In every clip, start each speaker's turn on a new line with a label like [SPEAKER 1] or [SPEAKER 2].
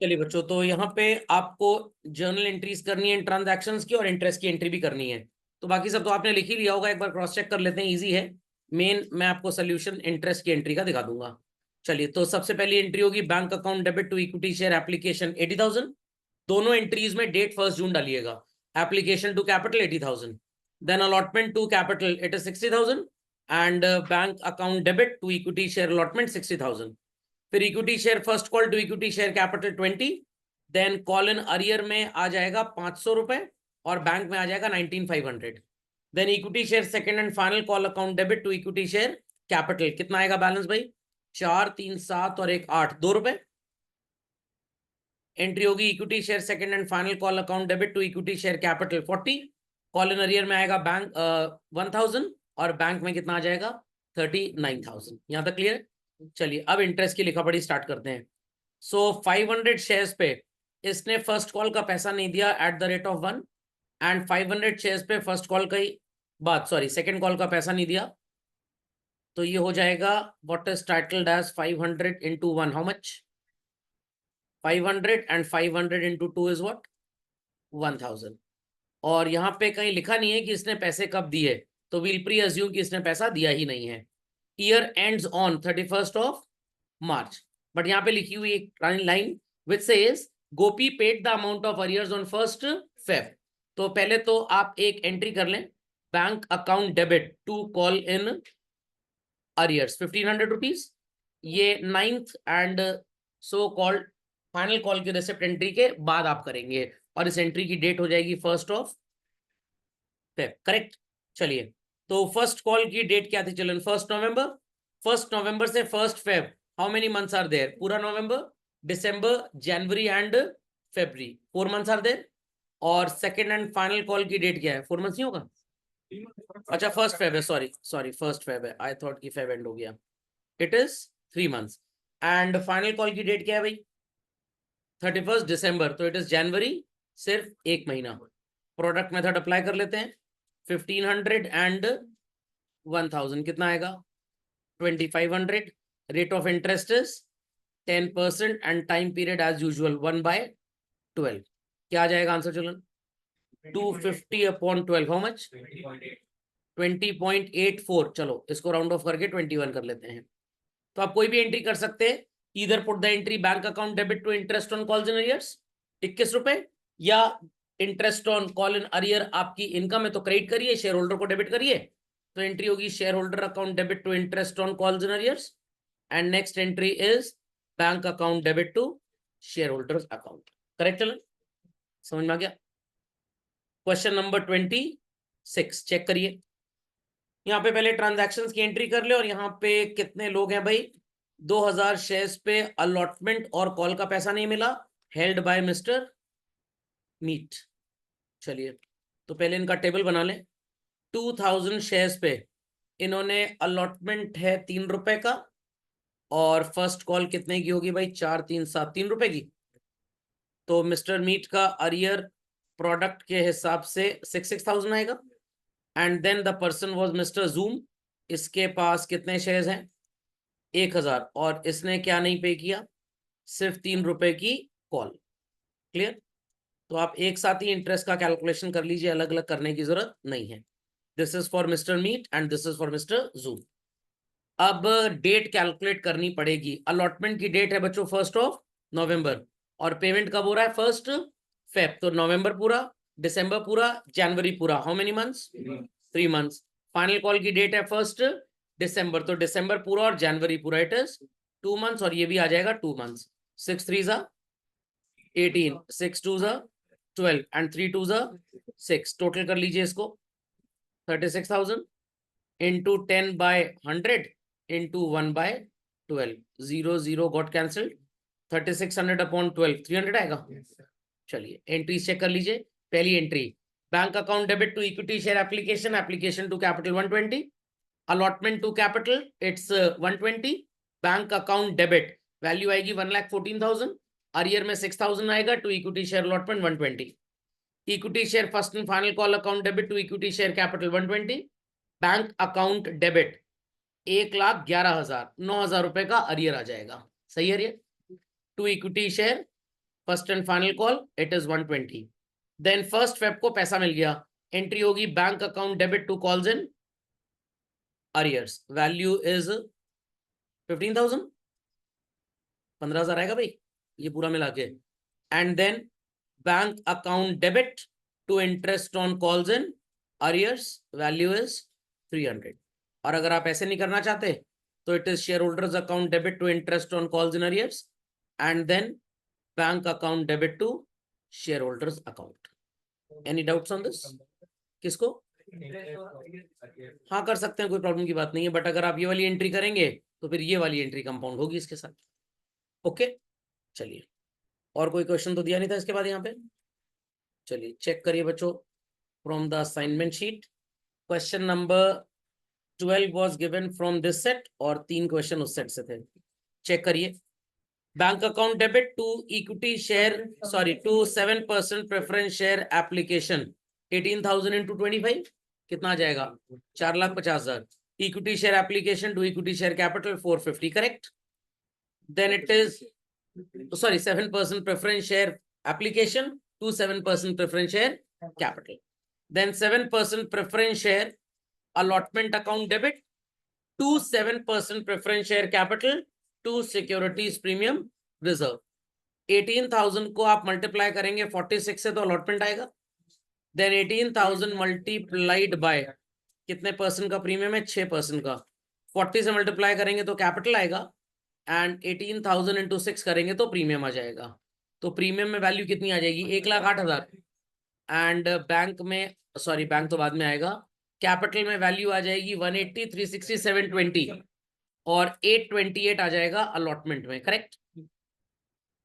[SPEAKER 1] चलिए बच्चों, तो यहाँ पे आपको जर्नल एंट्रीज करनी है ट्रांजैक्शंस की, और इंटरेस्ट की एंट्री भी करनी है। तो बाकी सब तो आपने लिख ही लिया होगा, एक बार क्रॉस चेक कर लेते हैं, इजी है। मेन मैं आपको सोल्यूशन इंटरेस्ट की एंट्री का दिखा दूंगा। चलिए, तो सबसे पहली एंट्री होगी bank account debit to equity share application 80,000। दोनों एंट्रीज में डेट 1 जून डालिएगा। Application to capital 80,000, then allotment to capital it is 60,000, and bank account debit to equity share allotment 60,000। फिर equity share first call to equity share capital 20, then call in arrear में आ जाएगा 500 रुपए, और bank में आ जाएगा 19,500। Then equity share second and final call account debit to equity share capital, कितना आएगा बैलेंस भाई? 4 3 7 और 1 8, 2 रुपए। एंट्री होगी equity share second and final call account debit to equity share capital 40, call in arrear में आएगा बैंक 1000, और bank में कितना आ जाएगा? 39,000। यहां तक क्लियर? चलिए, अब इंटरेस्ट की लिखा पढ़ी स्टार्ट करते हैं। सो 500 शेयर्स पे इसने फर्स्ट कॉल का पैसा नहीं दिया at the rate of 1, and 500 shares पे फर्स्ट कॉल का ही सेकंड कॉल का पैसा नहीं दिया। तो ये हो जाएगा what is titled as 500 into 1, how much? 500, and 500 into 2 is what? 1000। और यहाँ पे कहीं लिखा नहीं है कि इसने पैसे कब दिए, तो वील प्री अज्यूम कि इसने पैसा दिया ही नहीं है। Year ends on 31st of March, but यहाँ पे लिखी हुई एक line which says Gopi paid the amount of arrears on 1st Feb। तो पहले तो आप एक एंट्री कर लें, bank account debit to call in arrears 1500 rupees. ये 9th and so called final call की रिसिप्ट एंट्री के बाद आप करेंगे, और इस एंट्री की डेट हो जाएगी 1st ऑफ Feb, करेक्ट? चलिए, तो फर्स्ट कॉल की डेट क्या थी? चलन 1 नवंबर। 1 नवंबर से 1 Feb, how many months are there? पूरा नवंबर, दिसंबर, जनवरी and February, 4 months are there. और सेकंड एंड फाइनल कॉल की डेट क्या है? 4 मंथ्स नहीं होगा? अच्छा, 1 Feb है, सॉरी सॉरी 1 Feb है, आई थॉट कि Feb एंड हो गया। It is 3 months. And final call की डेट क्या है भाई? 31st December, तो इट इज जनवरी, सिर्फ 1 महीना। प्रोडक्ट मेथड अप्लाई कर लेते हैं। 1500 एंड 1000 कितना आएगा? 2500। Rate of interest is 10%, and time period as usual 1/12। क्या आ जाएगा आंसर चलन? 250 अपॉन 12, हाउ मच? 20.84। चलो, इसको राउंड ऑफ करके 21 कर लेते हैं। तो आप कोई भी एंट्री कर सकते हैं, इधर put the entry bank account debit to interest on calls in arrears 21 रुपए, या interest on call in arrear आपकी इनकम है तो क्रेडिट करिए, शेयर होल्डर को डेबिट करिए। तो एंट्री होगी share holder account debit to interest on calls in arrears, and next entry is bank account debit to share holders account. Correct? चलो, समझ में आ गया? क्वेश्चन नंबर 26 चेक करिए। यहाँ पे पहले ट्रांजैक्शंस की एंट्री कर ले, और यहाँ पे कितने लोग हैं भाई? 2000 शेयर्स पे अलॉटमेंट और कॉल का पैसा नहीं मिला, हेल्ड बाय मिस्टर मीट। चलिए, तो पहले इनका टेबल बना लें। 2000 शेयर्स पे इन्होंने अलॉटमेंट है 3 रुपए का, और फर्स्ट कॉल कितने की होगी भाई? 4 3 7, 3 रुपए की। तो मिस्टर मीट का अरियर प्रोडक्ट के हिसाब से 6,000 आएगा। And then the person was mister Zoom, इसके पास कितने शेयर्स हैं? 1000, और इसने क्या नहीं पे किया? सिर्फ 3 रुपए की कॉल। क्लियर? तो आप एक साथ ही इंटरेस्ट का कैलकुलेशन कर लीजिए, अलग अलग करने की जरूरत नहीं है। This is for mister Meet and this is for mister Zoom. अब डेट कैलकुलेट करनी पड़ेगी। अलॉटमेंट की डेट है बच्चों 1 नवंबर, और पेमेंट कब हो रहा है? 1 Feb। तो नवंबर पूरा, दिसंबर पूरा, जनवरी पूरा, how many months? 3 months. Final call की डेट है 1 दिसंबर, तो दिसंबर पूरा और जनवरी पूरा, इट इज 2 मंथ्स, और ये भी आ जाएगा 2 मंथ्स। 6 3 18, 6 2 12, एंड 3 2 6। टोटल कर लीजिए इसको, 36,000 into 10/100 into 1/12, 0 0 got cancelled. 3600 upon 12, 300 आएगा। चलिए, एंट्री चेक कर लीजिए। पहली entry, bank account debit to equity share application, application to capital 120, allotment to capital it's 120, bank account debit value आएगी 1,14,000, अरियर में 6,000 आएगा, to equity share allotment 120, equity share first and final call account debit to equity share capital 120, bank account debit 1,11,000, 9,000 रुपए का arrear आ जाएगा। सही है? To equity share first and final call it is 120। Then 1 Feb को पैसा मिल गया, एंट्री होगी bank account debit to calls in arrears, value is 15,000, 15,000 आएगा भाई ये पूरा मिला के। And then bank account debit to interest on calls in arrears, value is 300। और अगर आप ऐसे नहीं करना चाहते तो it is share holders account debit to interest on calls in arrears and then bank account debit to share holders account. Any doubts on this? किसको? हाँ कर सकते हैं, कोई प्रॉब्लम की बात नहीं है, बट अगर आप ये वाली एंट्री करेंगे तो फिर ये वाली एंट्री कंपाउंड होगी इसके साथ। ओके चलिए, और कोई क्वेश्चन तो दिया नहीं था इसके बाद यहाँ पे? चलिए चेक करिए बच्चों from the assignment sheet. Question number 12 was given from this set और 3 क्वेश्चन उस सेट से थे। चेक करिए, bank account debit to equity share to 7% preference share application 18,000 into 25 कितना आ जाएगा? 4,50,000। Equity share application to equity share capital 450, correct? Then it is 7% preference share application to 7% preference share capital, then 7% preference share allotment account debit to 7% preference share capital to securities premium reserve। 18,000 को आप multiply करेंगे 46 से तो allotment आएगा। Then 18,000 multiplied by कितने percent का premium है? 6% का। 40 से मल्टीप्लाई करेंगे तो कैपिटल आएगा एंड 18,000 इंटू 6 करेंगे तो प्रीमियम आ जाएगा। तो प्रीमियम में वैल्यू कितनी आ जाएगी? 1,08,000। एंड बैंक में बैंक तो बाद में आएगा, कैपिटल में वैल्यू आ जाएगी 180, 360, 720 और 828 आ जाएगा अलॉटमेंट में, करेक्ट?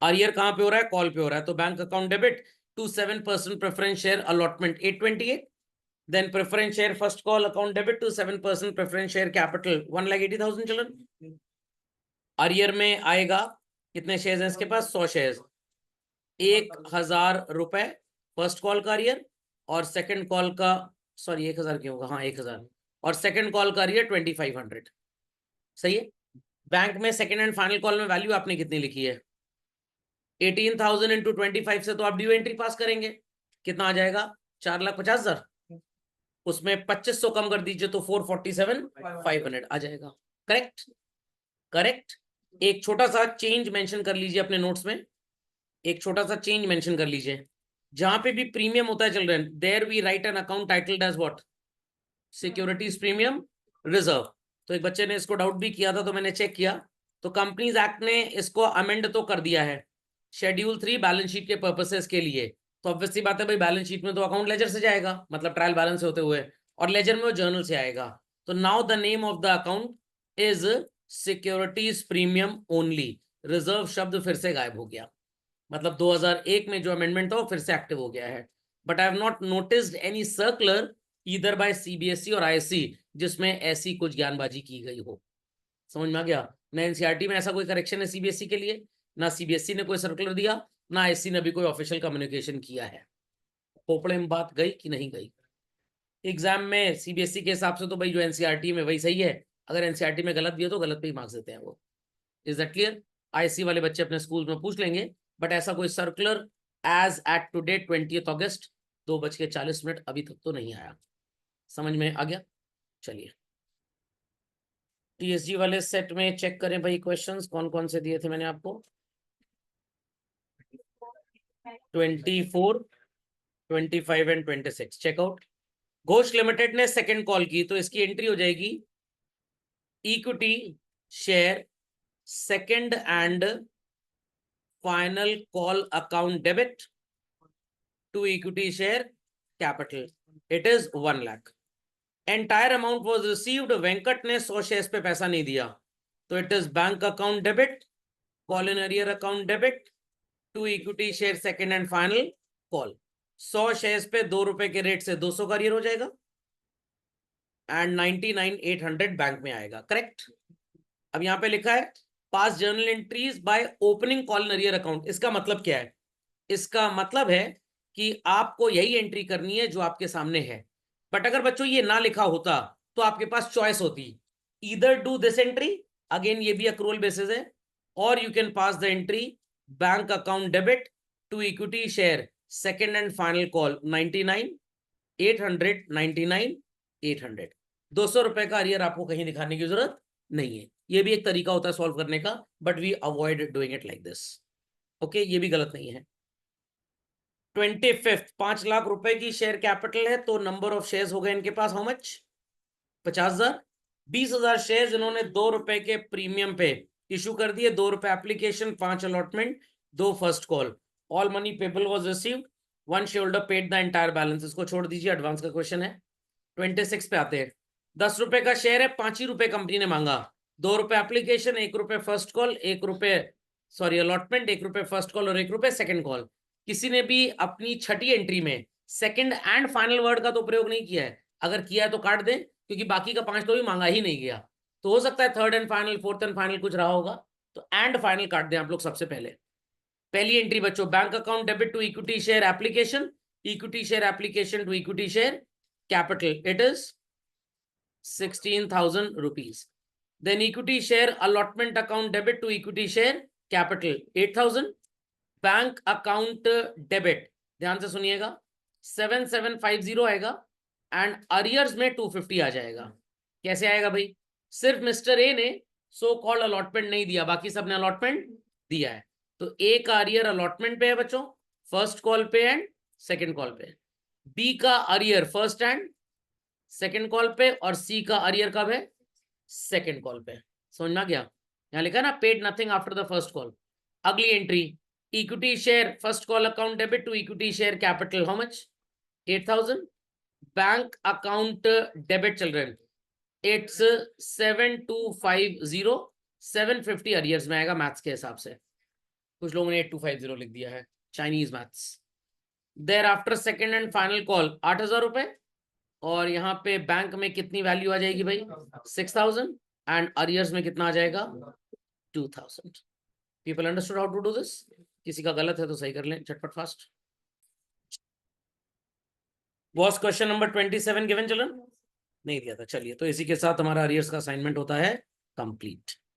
[SPEAKER 1] अरियर कहां पे हो रहा है? कॉल पे हो रहा है, तो bank account debit to 7% preference share allotment 828, then preference share first call account debit to 7% preference share capital 1,80,000 children. Arrear में आएगा कितने शेयर्स हैं इसके पास? 100 शेयर्स, 1,000 रुपए फर्स्ट कॉल का अरियर और सेकंड कॉल का 1,000 क्यों होगा? हाँ 1,000 और सेकंड कॉल का अरियर 2,500, सही है। बैंक में सेकंड एंड फाइनल कॉल में वैल्यू आपने कितनी लिखी है? 18,000 इंटू 25 से तो आप ड्यू एंट्री पास करेंगे, कितना आ जाएगा? 4,50,000। उसमें 2500 कम कर दीजिए तो 447,500 आ जाएगा, करेक्ट? करेक्ट। एक छोटा सा चेंज मेंशन कर लीजिए अपने नोट्स में, एक छोटा सा चेंज मेंशन कर लीजिए, जहां पे भी प्रीमियम होता है children, there we write an account titled as what? Securities premium reserve. तो एक बच्चे ने इसको डाउट भी किया था तो मैंने चेक किया, तो कंपनीज एक्ट ने इसको अमेंड तो कर दिया है शेड्यूल 3 बैलेंस शीट के पर्पसेस के लिए। तो ऑब्वियसली बात है भाई, बैलेंस शीट में तो अकाउंट लेजर से जाएगा, मतलब ट्रायल बैलेंस से होते हुए, और लेजर में वो जर्नल से आएगा। तो now the name of the account is securities premium only. Reserve शब्द फिर से गायब हो गया, मतलब 2001 में जो अमेंडमेंट था वो फिर से एक्टिव हो गया है। But I have not noticed any circular either by CBSE और आईएससी जिसमें ऐसी कुछ ज्ञानबाजी की गई हो। समझ में आ गया? ना एनसीईआरटी में ऐसा कोई करेक्शन है सीबीएसई के लिए, ना सीबीएसई ने कोई सर्कुलर दिया, ना आईएससी ने भी कोई ऑफिशियल कम्युनिकेशन किया है। पोपड़े में बात गई कि नहीं गई? एग्जाम में सीबीएसई के हिसाब से तो भाई जो एनसीईआरटी में वही सही है, अगर एनसीईआरटी में गलत दिया तो गलत पे ही मार्क्स देते हैं वो। Is that clear? आईएससी वाले बच्चे अपने स्कूल में पूछ लेंगे, बट ऐसा कोई सर्कुलर एज एट टुडे 20 अगस्त 2:40 अभी तक तो नहीं आया। समझ में आ गया? चलिए टीएसजी वाले सेट में चेक करें भाई, क्वेश्चंस कौन कौन से दिए थे मैंने आपको? 24, 25 एंड 26 चेकआउट। घोष लिमिटेड ने सेकंड कॉल की तो इसकी एंट्री हो जाएगी equity share second and final call account debit to equity share capital, it is 1 lakh. Entire amount was received, Venkat ने 100 शेयर्स पे पैसा नहीं दिया, तो it is bank account debit call in arrear account debit to equity share second and final call. 100 shares पे 2 रुपए के rate से 200 का अरियर हो जाएगा एंड 99,800 बैंक में आएगा, करेक्ट? अब यहां पे लिखा है पास journal entries by opening call in arrear account. इसका मतलब क्या है? इसका मतलब है कि आपको यही एंट्री करनी है जो आपके सामने है। बट अगर बच्चों ये ना लिखा होता तो आपके पास चॉइस होती, either do this entry, again ये भी अक्रूवल बेसिस है, और you can pass the entry bank account debit to equity share second and final call 99, 800, 99, 800। 200 रुपए का अरियर आपको कहीं दिखाने की जरूरत नहीं है। ये भी एक तरीका होता है सॉल्व करने का, but we avoid doing it like this. Okay, ये भी गलत नहीं है। 25th 5 लाख रुपए की शेयर कैपिटल है, तो नंबर ऑफ शेयर्स हो गए इनके पास हाउ मच? 50,000। 20,000 शेयर्स इन्होंने 2 रुपए के प्रीमियम पे इशू कर दिए। 2 रुपए application, 5 allotment, 2 first call. All money payable was received, 1 share holder paid the entire balance. इसको छोड़ दीजिए, एडवांस का क्वेश्चन है। 26 पे आते हैं। 10 रुपए का शेयर है, 5 ही रुपए कंपनी ने मांगा। 2 रुपए एप्लीकेशन, 1 रुपए फर्स्ट कॉल, 1 रुपए सॉरी अलॉटमेंट, 1 रुपए फर्स्ट कॉल और 1 रुपए सेकंड कॉल। किसी ने भी अपनी छठी एंट्री में सेकंड एंड फाइनल वर्ड का तो प्रयोग नहीं किया है। अगर किया है तो काट दें, क्योंकि बाकी का 5 तो भी मांगा ही नहीं गया। तो हो सकता है third and final, fourth and final कुछ रहा होगा, तो एंड फाइनल काट दें आप लोग सबसे पहले। पहली एंट्री बच्चों, bank account debit to equity share application, equity share application to equity share capital, it is 16,000 rupees. Then equity share allotment account debit to equity share capital 8,000. Bank account debit, ध्यान से सुनिएगा, 7750 आएगा and arrears में 250 आ जाएगा। कैसे आएगा भाई? सिर्फ मिस्टर ए ने सो कॉल्ड अलॉटमेंट नहीं दिया, बाकी सबने अलॉटमेंट दिया है। तो ए का अरियर अलॉटमेंट पे है बच्चों, फर्स्ट कॉल पे एंड सेकंड कॉल पे। बी का arrear first and second call पे, और सी का अरियर कब है? सेकंड कॉल पे। समझ में आ गया? यहां लिखा ना paid nothing after the first call. अगली entry, equity share first call account debit to equity share capital, how much? 8,000। Bank account debit चल रहे हैं, इट्स 7250, 750 अरियर्स में आएगा मैथ्स के हिसाब से। कुछ लोगों ने 8250 लिख दिया है, Chinese maths. Thereafter second and final call 8,000 रुपए, और यहाँ पे बैंक में कितनी वैल्यू आ जाएगी भाई? 6,000, एंड अरियर्स में कितना आ जाएगा? 2,000। People understood how to do this? किसी का गलत है तो सही कर लें झटपट fast. Was question number 27 given children? नहीं दिया था। चलिए, तो इसी के साथ हमारा अरियर्स का असाइनमेंट होता है कंप्लीट।